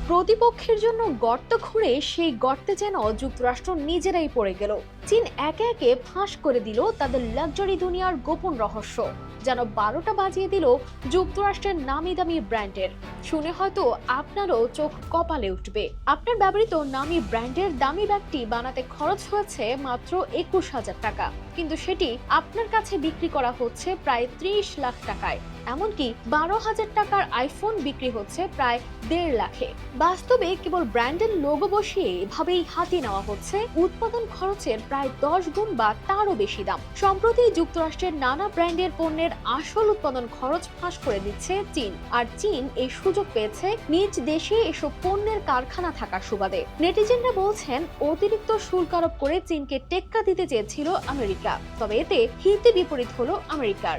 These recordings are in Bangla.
প্রতিপক্ষের জন্য গর্ত খুঁড়ে সেই গর্তে যেন যুক্তরাষ্ট্র নিজেরাই পড়ে গেল। চীন একে একে ফাঁস করে দিল তাদের লাক্সারি দুনিয়ার গোপন রহস্য, যেন 12টা বাজিয়ে দিল যুক্তরাষ্ট্রের নামি দামি ব্র্যান্ডের। শুনে হয়তো আপনারও চোখ কপালে উঠবে। আপনার ব্যবহৃত নামি ব্র্যান্ডের দামি ব্যাগটি বানাতে খরচ হয়েছে মাত্র 21,000 টাকা, কিন্তু সেটি আপনার কাছে বিক্রি করা হচ্ছে প্রায় 30 লাখ টাকায়। এমনকি 12,000 টাকার আইফোন বিক্রি হচ্ছে প্রায় 1.5 লাখে। বাস্তবে কেবল ব্র্যান্ডের লোগো বসিয়ে এভাবেই হাতিয়ে নেওয়া হচ্ছে উৎপাদন খরচের প্রায় 10 গুণ বা তারও বেশি দাম। সম্প্রতি যুক্তরাষ্ট্রের নানা ব্র্যান্ডের পণ্যের আসল উৎপাদন খরচ ফাঁস করে দিচ্ছে চীন, আর চীন এই সুযোগ পেয়েছে নিজ দেশে এসব পণ্যের কারখানা থাকার সুবাদে। নেটিজেনরা বলছেন অতিরিক্ত শুল্ক আরোপ করে চীনকে টেক্কা দিতে চেয়েছিল আমেরিকা, তবে এতে হিতে বিপরীত হলো আমেরিকার।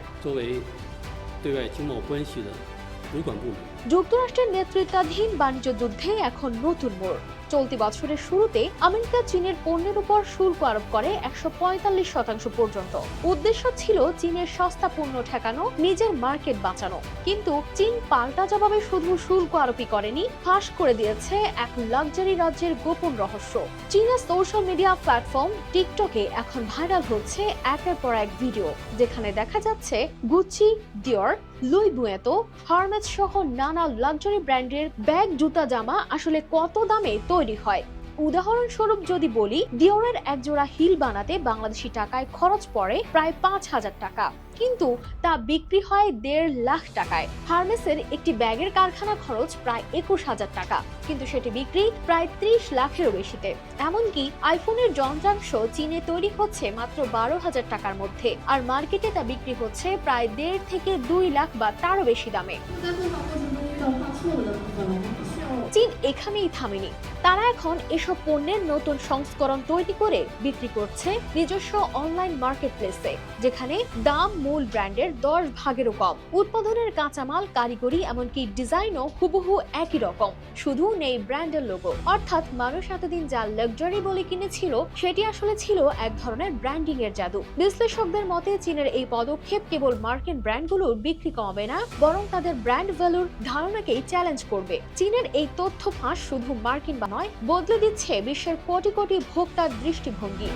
যুক্তরাষ্ট্রের নেতৃত্বাধীন বাণিজ্য যুদ্ধে এখন নতুন মোড়। চলতি বছরের শুরুতে আমেরিকা চীনের পণ্যের উপর শুল্ক আরোপ করে 145% পর্যন্ত। উদ্দেশ্য ছিল চীনের সস্তা পণ্য ঠেকানো, নিজের মার্কেট বাঁচানো। কিন্তু চীন পাল্টা জবাবে শুধু শুল্ক আরোপই করেনি, ফাঁস করে দিয়েছে এক লাক্সারি রাজ্যের গোপন রহস্য। চীনের সোশ্যাল মিডিয়া প্ল্যাটফর্ম টিকটকে এখন ভাইরাল হচ্ছে একের পর এক ভিডিও, যেখানে দেখা যাচ্ছে গুচি, ডিওর, লুই বুয়েতো, হার্মেস সহ নানা লাক্সারি ব্র্যান্ডের ব্যাগ, জুতা, জামা আসলে কত দামে তৈরি হয়। উদাহরণস্বরূপ যদি বলি, ডিওরের একজোড়া হিল বানাতে বাংলাদেশি টাকায় খরচ পড়ে প্রায় 5,000 টাকা, কিন্তু তা বিক্রি হয় 1.5 লাখ টাকায়। হার্মেসের একটি ব্যাগের কারখানা খরচ প্রায় 21,000 টাকা, কিন্তু সেটি বিক্রি প্রায় 30 লাখেরও বেশিতে। এমনকি আইফোনের যন্ত্রাংশ চীনে তৈরি হচ্ছে মাত্র 12,000 টাকার মধ্যে, আর মার্কেটে তা বিক্রি হচ্ছে প্রায় 1.5 থেকে 2 লাখ বা তারও বেশি দামে। চীন এখানেই থামেনি, তারা এখন এসব পণ্যের নতুন সংস্করণ তৈরি করে বিক্রি করছে নিজস্ব অনলাইন মার্কেটপ্লেসে, যেখানে দাম মূল ব্র্যান্ডের 10 ভাগেরও কম। উৎপাদনের কাঁচামাল, কারিগরি, এমনকি ডিজাইনও হুবহু একই রকম, শুধু নেই ব্র্যান্ডের লোগো। অর্থাৎ মানুষ এতদিন যা লাক্সারি বলে কিনেছিল, সেটি আসলে ছিল এক ধরনের ব্র্যান্ডিং এর জাদু। বিশ্লেষকদের মতে চীনের এই পদক্ষেপ কেবল মার্কিন ব্র্যান্ডগুলোর বিক্রি কমাবে না, বরং তাদের ব্র্যান্ড ভ্যালুর ধারণাকেই চ্যালেঞ্জ করবে। চীনের এই তথ্য ফাঁস শুধু মার্কিন বা নয়, বদলে দিচ্ছে বিশ্বের কোটি কোটি ভোক্তার দৃষ্টিভঙ্গি।